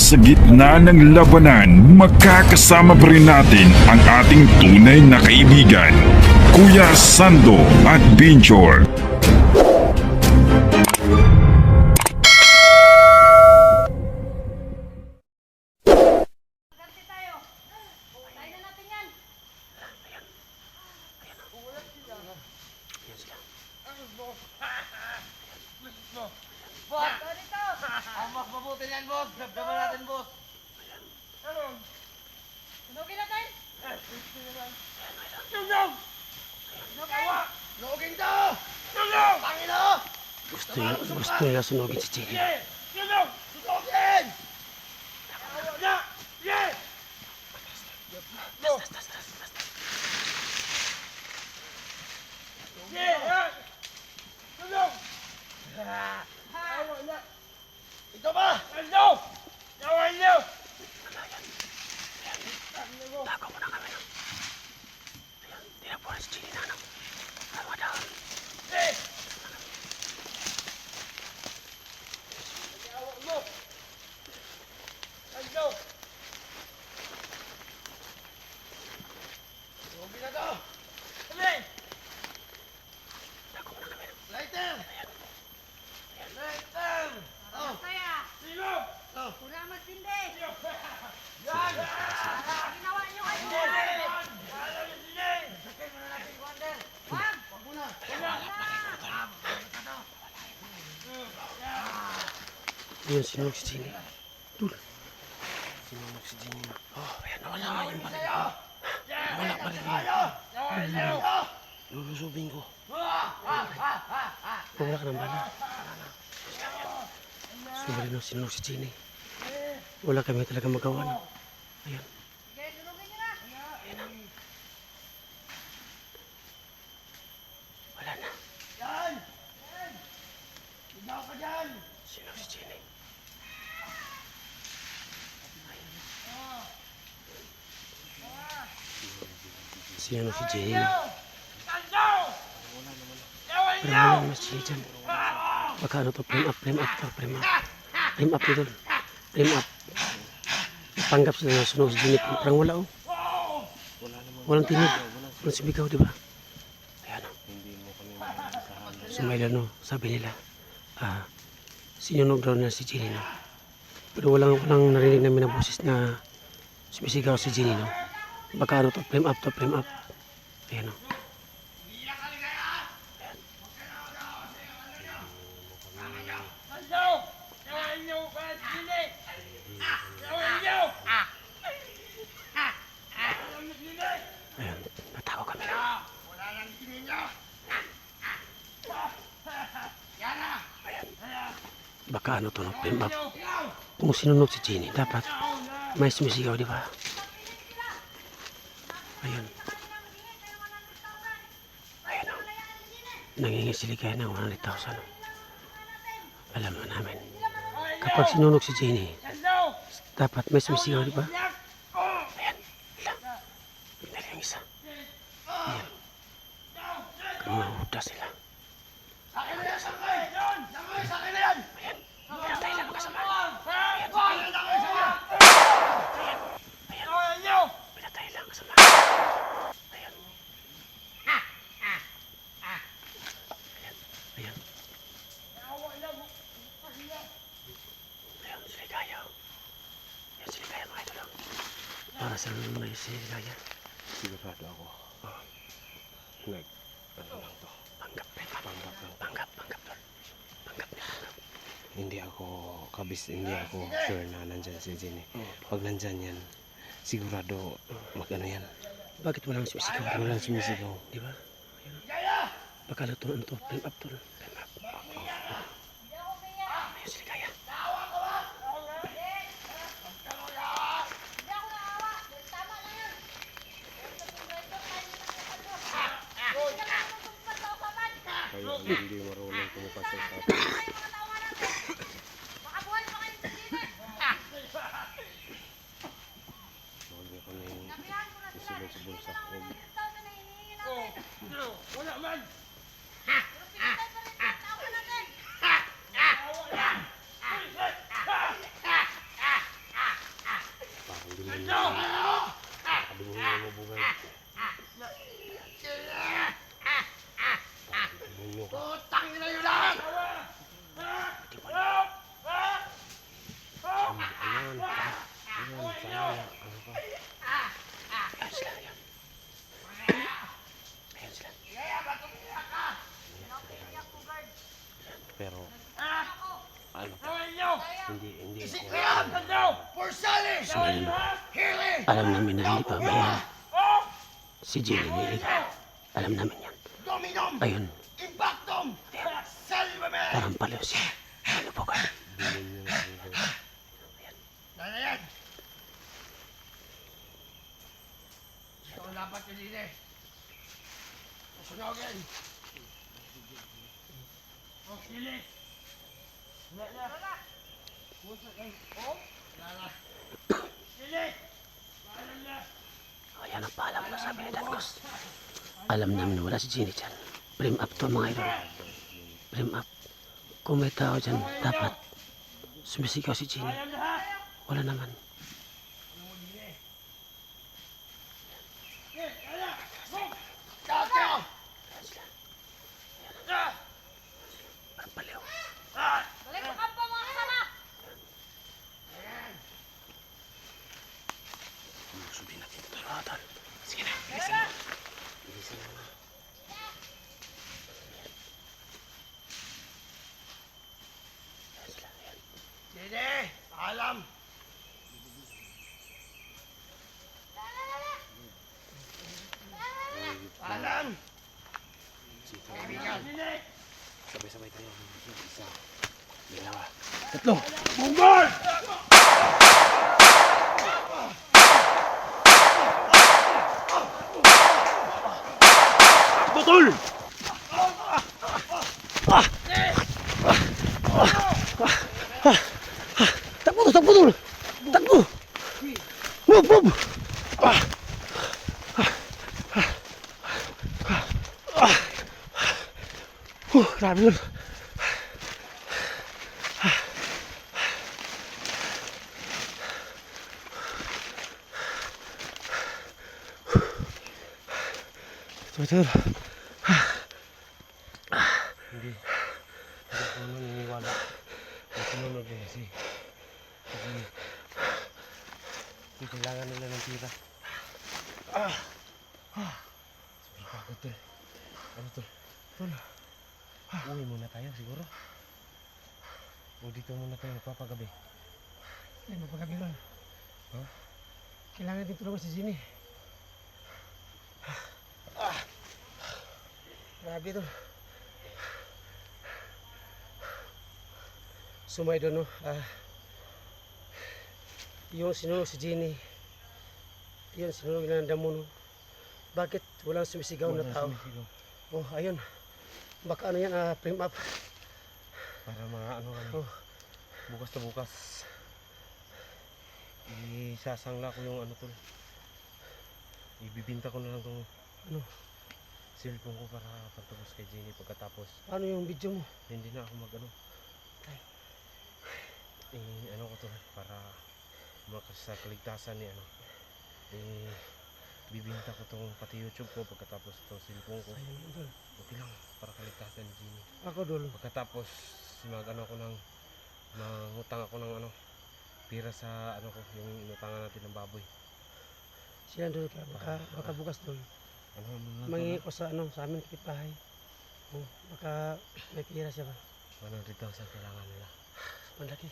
Sa gitna ng labanan, magkakasama pa rin natin ang ating tunay na kaibigan, Kuya Sando at Binjor. Boss, dito! Ang mas mabuti niyan, boss. Grab natin, boss. Ano? Sunugin natin? Sunog! Sunugin! Sunugin to! Sunog! Tangin na! Gusto nila sunugin si Chili. Sunog! Sunugin! Ayaw na! Yeah! Yeah! Sunog! Ayaw na! Ito ba? Ano? Yawan niyo! Tagaw mo na kami. Ayan, tinapo na si Chili na. Ay, madaan. Eh! Yawan mo! Ano? Sugi na to! Kami! Tagaw mo na kami. Lighter! Lighter! Oh! Saya, Sino? Oh! pura magtindi. Yan! Ginawa niyo kayo. Alam niyo sila! Sakay mo na natin, Wander! Wag! Wag mo na! Ayan, sinunog si Chili. Dul. Sinunog si Chili na. Oh, ayan, nawala nga yung baril. Nawala pa rin yun. Lulusubin ko. Wala ka ng bala. Sumarin na sinunog si Chili. Wala kami talaga magawa. No? Ayan. Sige, sunugin niyo na. Wala na. Yan! Ikaw ka dyan! Sinunog si Chili. Sinunog si Chili. Sando! Yawan Pero niyo! wala naman si Chili dyan. Baka ano to, frame up to, frame up. Frame up dito. Frame up. Panggap sila na sunog si Chili. Parang wala oh. Walang tinig. Walang sumigaw, di ba? Ayan o. Sumaila no, sabi nila. Sinunog daw na si Chili no. Pero walang narinig namin na boses na sumisigaw si Chili no. Baka ano to, frame up to, frame up. Ayan o. Sando! Yawan niyo! Kahit sili! Yawan niyo! Alam niyo sili! Ayan, natawa kami. Wala nang sili niyo! Yan na! Baka ano to, no, frame up. Kung sinunog si Chili, dapat may sumisigaw, di ba? Ayan. Ayan o. Nangingisili kayo ng 100,000. Alam mo namin. Kapag sinunog si Jenny, Sando! dapat may sumisigaw, di ba? Yak! Oh! Ayan. Wala. Pinali ang isa. Ayan. Kumuhuda sila. Sakin na yan! Sakay! Yun! Sakay! Sakin na yan! Ayan. Pinatay lang kasama. Ayan! Sakay sa'yo! Ayan. Yawan niyo! Pinatay lang kasama. Ayan. Ayan. Ayan, siligaya. Ayan, siligaya mga idol. Para sa may siligaya. Sigurado ako. Ano lang to? Panggap, panggap, panggap, panggap, tol. Panggap niya, panggap. Hindi ako sure na nandyan si Jenny. Pag nandyan yan, sigurado mag-ano yan. Bakit walang sumisigaw? Walang sumisigaw. Di ba? Ayan. Baka na to, ano to? Frame up to. Frame up. Ayan, siligaya. Hindi ako naawa. Tama lang yan. Kayo ang hindi marunong kumupasok sa atin. Makabuhay pa kayo sa sine. Huwag niyo kami Sabihan ko na sila. isulong sa bulsa. Huwag 100,000 na hinihingi natin. Wala man! Pero pinatay pa rin ang tao natin. ka. Putang ina nyo lahat! Ayan. Ayan, sana. Ano ka? Ayan sila, ayan. Ayan sila. Pero, ano pa? Hindi ako. Porsali! So ngayon, alam namin na hindi pa bayan si Jenny ni Eric. Alam namin yan. Dominum! Ayun, Impactum! Salvame! parang paliw siya. Ano po ka? Bilhin nyo na sila. Ano yan? Ito ang dapat yun din eh. Susunogin. Oh, sili. Wala. Oh, wala. Sili. Ayan ang paalam ko sabi ni Datkos. Alam namin wala si Jenny dyan. Brim up to mga idol. Brim up. Kung may tao dyan, dapat sumisigaw si Jenny. Wala naman. Kakyo! Ayan sila. Parang paliw. Balik sa kampo mga kasama! Sundin natin ito. Tol. Sige na. Bilisan mo na. Ayan sila. Ayan. Sili. Alam. Alam. Kaibigan. Sabay-sabay tayo. Isa. Dalawa. Tatlo. Butol! Takbo to, takbo tol! Takbo! Move, move! Grabe yun. Betul. Hindi. Hindi ako naniniwala. Na sumunod din kasi. Kasi kailangan nila ng tira. Sabi pa ako tol. Ano tol? Tol. Uwi muna tayo siguro. O dito muna tayo magpapagabi. Ay, mapagabi lang. Huh? Kailangan din tulungan si Jenny. Grabe to. Sumay doon, no? Yung sinunog si Jenny. Yun, sinunog nila ng damo, no? Bakit walang sumisigaw na tao? Sumisigaw. Oh, ayun. Baka ano yan, frame up. Para mga ano kami. Oh. Bukas na bukas. Isasangla ko yung ano tol. Ibibinta ko na lang tong Ano? cellphone ko para patapos kay Jenny pagkatapos. Ano yung video mo? Hindi na ako mag ano. Ay. Ano ko to para sa kaligtasan ni ano. Bibinta ko tong pati YouTube ko pagkatapos tong cellphone ko. Ayun, idol. Okay lang para kaligtasan ni Jenny. Ako, dol. Pagkatapos mag ano ako ng mangutang ako ng ano pira sa ano ko yung inutangan natin ng baboy. Sila, dol. Baka bukas, dol. Ano mga Mangingi ko sa, ano, sa amin kapitbahay. Oh, baka may pira siya ba? 100,000 kailangan nila. Malaki.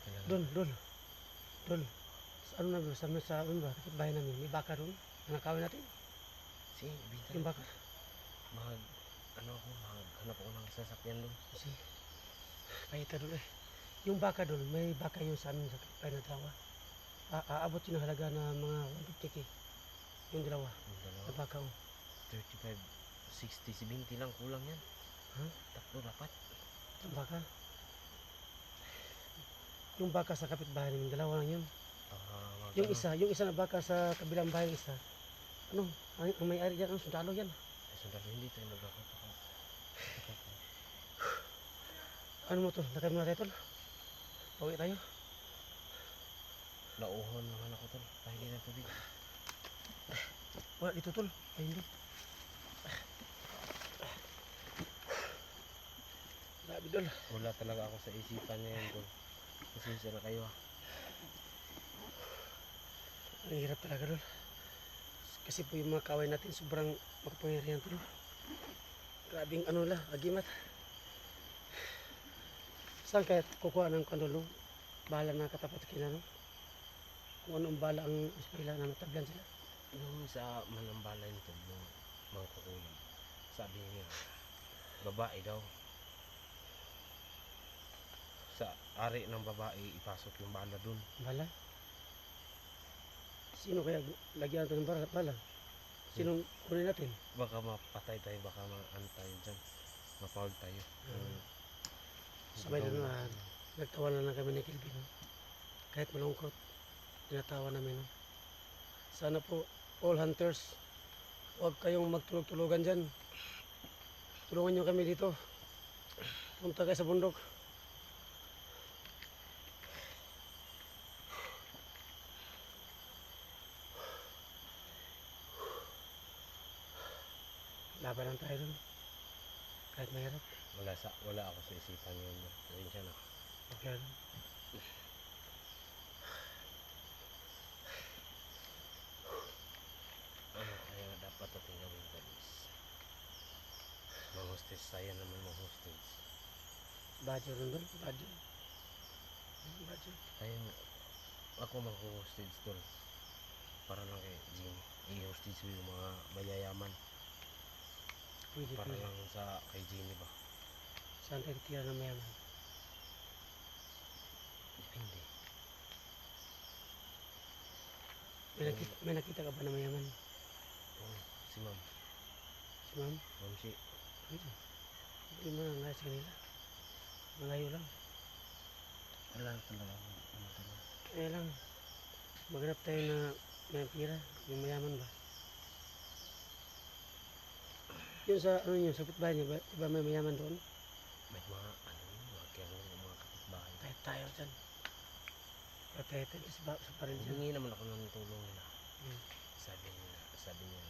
Kailangan. Dol. Sa ano na ba? Sa ano ba? Kapitbahay namin. May baka doon. Nakawin natin. Sige, binta. Yung baka. Maghanap ako ng sasakyan doon. Kasi, pahita doon eh. Yung baka doon, may baka yun sa amin sa kapitbahay na dalawa. Aabot yun ang halaga na mga 150k. Yung dalawa. Yung Na dalawa. baka oh. 35, 60, 70 lang kulang yan. Ha? Tatlo dapat. Yung baka. Yung baka sa kapitbahay namin, dalawa lang yun. Yung isa na baka sa kabilang bahay isa. Ano? Ang may-ari dyan, ang sundalo yan. Sundalo, hindi tayo magkakot. Ano mo to? Lakay mo na tayo tol. Pauwi tayo. Nauhon naman ako tol. Pahingi ng tubig. Wala dito tol. Ay hindi. Idol. Wala talaga ako sa isipan niya yun, tol. Pasensya na kayo, ha. Ang hirap talaga, Dol. Kasi po yung mga kaway natin sobrang makapangyarihan, Dol. Grabing ano la, agimat. Saan kaya kukuha ng kandolo? Bahala na katapat kila, no? Kung anong bala ang eskwela na natablan sila. Yung sa manambalay nito, yung mga kukulam, sabi niya, babae daw. Sa ari ng babae, ipasok yung bala dun. Bala? Sino kaya lagyan natin ng bala? Sinong kunin natin? Baka mapatay tayo, baka maano tayo dyan. Mapaul tayo. Sabay na naman. Nagtawa na lang kami ni Kelvin. No? Kahit malungkot, tinatawa namin. No? Sana po, all hunters, huwag kayong magtulog-tulogan dyan. Tulungan nyo kami dito. Punta kayo sa bundok. Laban lang tayo dun. Kahit mahirap. Wala ako sa isipan yun. Pasensya na. Okay. Ano kaya dapat natin gawin, guys? Mag-hostage tayo naman, mag-hostage. Badger rin dun. Badger. Badger. Tayo, ako mag-hostage tol. Para lang kay Jimmy. I-hostage mo yung mga mayayaman. Pwede, Para pwede. lang sa kay Jimmy ba? Saan tayo tira ng mayaman? Depende. May nakita ka ba na mayaman? Oo, si ma'am. Si ma'am? Ma'am si. Pwede. Hindi mo na nais kanila. Malayo lang. Wala talaga ako. Ano talaga. Kaya lang. Maghanap tayo na may pira. Yung mayaman ba? Yung sa ano nyo, sa kapitbahay nyo, ba may mayaman doon? May mga ano yun, mga kaya mga kapitbahay. Tayo dyan. Tayo sa paril dyan. Humingi naman ako ng tulong nila. Hmm. Sabi niya,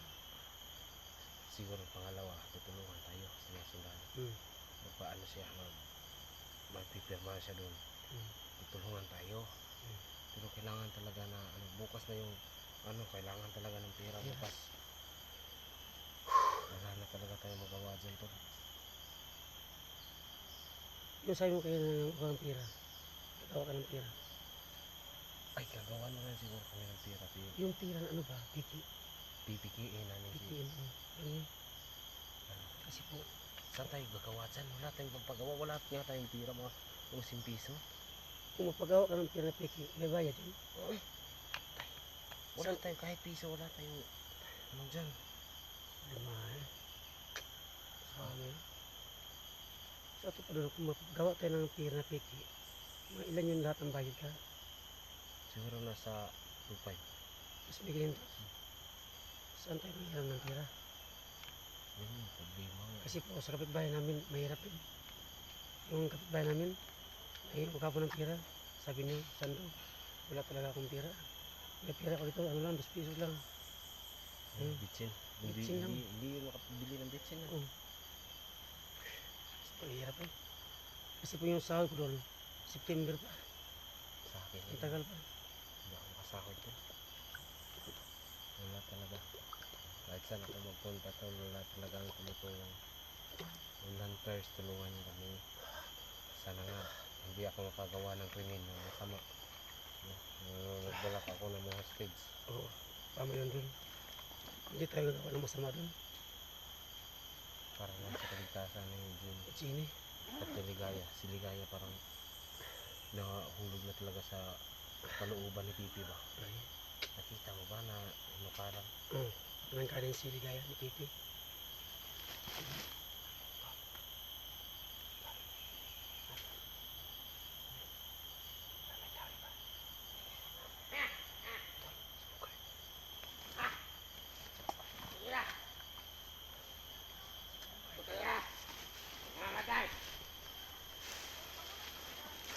siguro pangalawa, tutulungan tayo sa mga sundalo. Magpaano siya, magpipirma siya doon. Tutulungan tayo. Pero kailangan talaga na, bukas na yung, kailangan talaga ng pera Yeah. bukas. Wala na talaga tayo magawa dyan, tol. Yung sabi mo kayo na ng pira. Gagawa ka ng pira. Ay, gagawa na rin siguro kami ng pera. Yung pira na ano ba? Pipikiin namin si... Pikiin. Ganyan. Kasi po, Saan tayo gagawa dyan? Wala tayong pagpagawa. Wala nga tayong pera, mga 10 piso. kung magpagawa ka ng pira na piki, may bayad yun. Wala tayong kahit piso. Wala tayong... Ano dyan? Mahal. Sabi. Sa ito pa doon, kung magpagawa tayo ng pira na piki, mga ilan yun lahat ang bayad ka. Siguro nasa 2.5. Mas bigyan to. Saan tayo mahiram ng pira? Yun yung problema. Kasi po sa kapitbahay namin, mahirap yun. Yung kapitbahay namin, nahiram ka po ng pira. Sabi niyo, Sando, wala talaga akong pira. May pira ko dito, ano lang, 2 piso lang. Bitsin. Hindi, Bitsin lang. hindi yun makapabili ng bitsin. Oo. Mahirap eh. Kasi po yung sahod ko doon, September pa. Sa akin. Ang tagal pa. Hindi ako makasahod ko. Wala talaga. Kahit saan ako magpunta tol, wala talagang tumutulong. Yung hunters, tulungan niyo kami. Sana nga, hindi ako makagawa ng krimen ng masama. Nagbalak ako ng mga hostage. Oo, tama yun doon. Hindi tayo gagawa ng masama doon. Para lang sa kaligtasan ng Jim. At sini, At si Ligaya parang nahulog na talaga sa kalooban ni Pipi ba? ay, Nakita mo ba na parang anong kanin si Ligaya ni Pipi.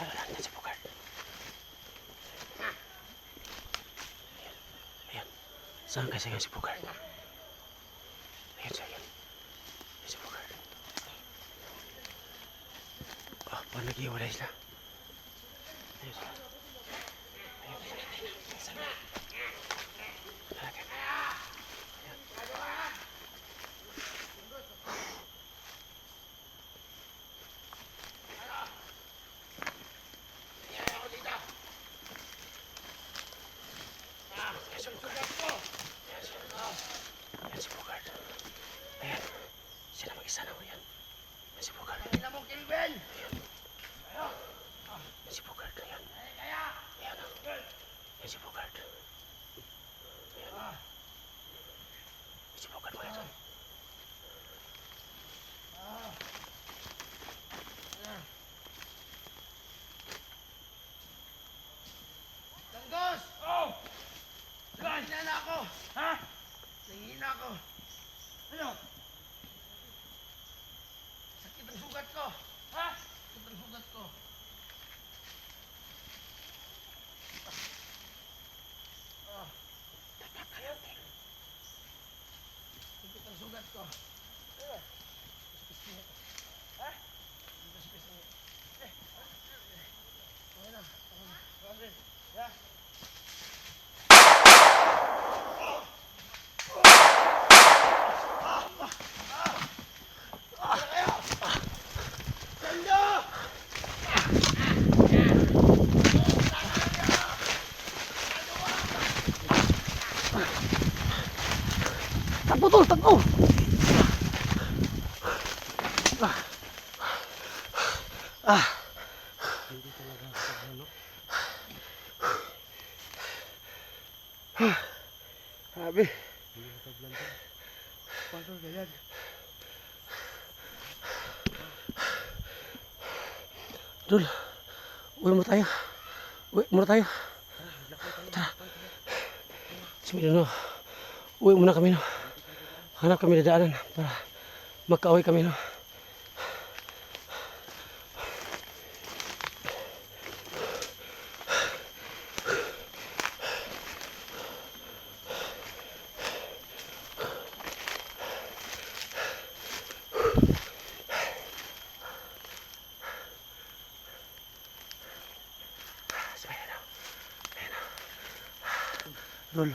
Ano lang yan si Bogart. Ayan. Saan kasi nga si Bogart? Ayan siya, ayan. Ayan si Bogart. Parang nag-iwalay sila. Ayun sila. Ayun sila. Sabi. Malaki. Ayan si Bogart. Ayan. Sila mag-isa na ko yan. Ayan si Bogart. Tingnan mo, Kilben! Ayan si Bogart. Ayan. Ayan o. Ayan si Bogart. Ayan. Ayan si Bogart mga ito. Tanggos! Oh! Nangihina na ako! Ha? Nangihina ako. Ano? Sakit ang sugat ko. Ha? Sakit ang sugat ko. Sakit ang sugat ko. Ha? Okay na. Okay. Yeah. Takbo tol, takbo! Sabi. Paano ganyan? Dul, uwi mo tayo. Uwi muna tayo. Tara. Sabi no, uwi muna kami no. Hanap kami na daanan para magka-uwi kami no. Dul.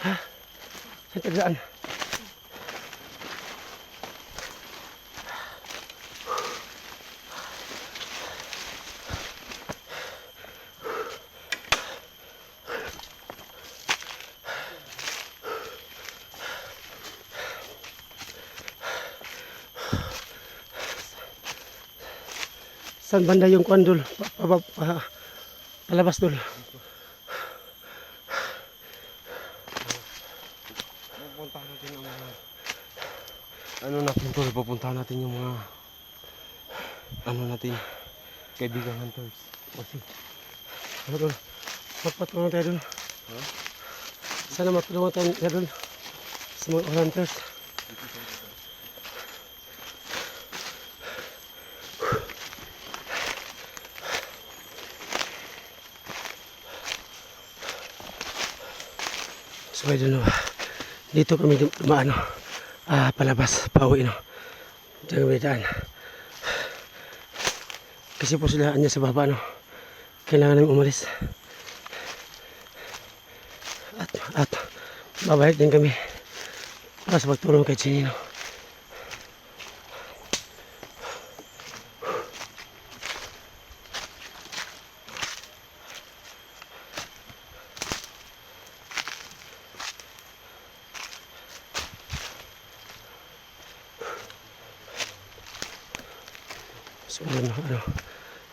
Ha? Saan tagdaan? Saan banda yung kuan dul? Palabas dul. Pupuntahan natin ang mga ano natin tol, pupuntahan natin yung mga ano natin kaibigan hunters. Kasi ano dul? Magpatulungan tayo dul. Sana matulungan tayo dul sa mga hunters. So I don't know. Dito kami dumaan, no? Palabas, pauwi, no? Diyan kami daan. Kasi po sila anya sa baba, no? Kailangan namin umalis. At babalik din kami para sa pagtulong kay Chinino. So ano,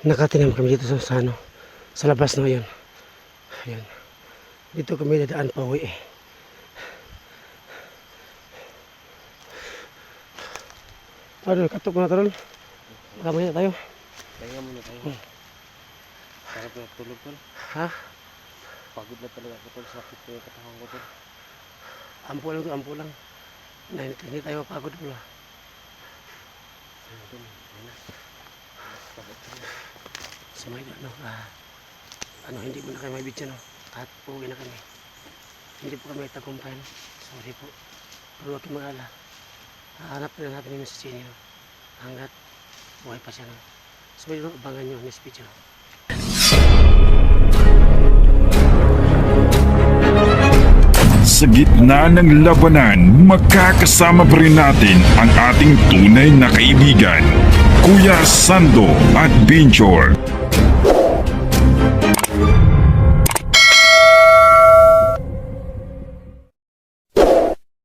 nakatinam kami dito sa ano, sa labas na yun. Ayan. Dito kami dadaan pa uwi eh. Ano, katok na tarol. Kamay na tayo. Kaya muna tayo. Sarap na tulog tol. Ha? Pagod na talaga ako tol, sakit ko yung katawan ko tol. Ampo lang to, ampo lang. Hindi tayo mapagod pala. Ayun tol, ayun na. Pagod tayo. Sa may ano, hindi mo na kayo may bitya, no? At uuwi na kami. Hindi po kami tagumpay, no? Sorry po. Pero huwag kayong mag-ala. Hahanap na natin yung si Chinino. Hanggat Buhay pa siya. No? So, yun, abangan nyo ang next video. Sa gitna ng labanan, magkakasama pa rin natin ang ating tunay na kaibigan, Kuya Sando at Binjor.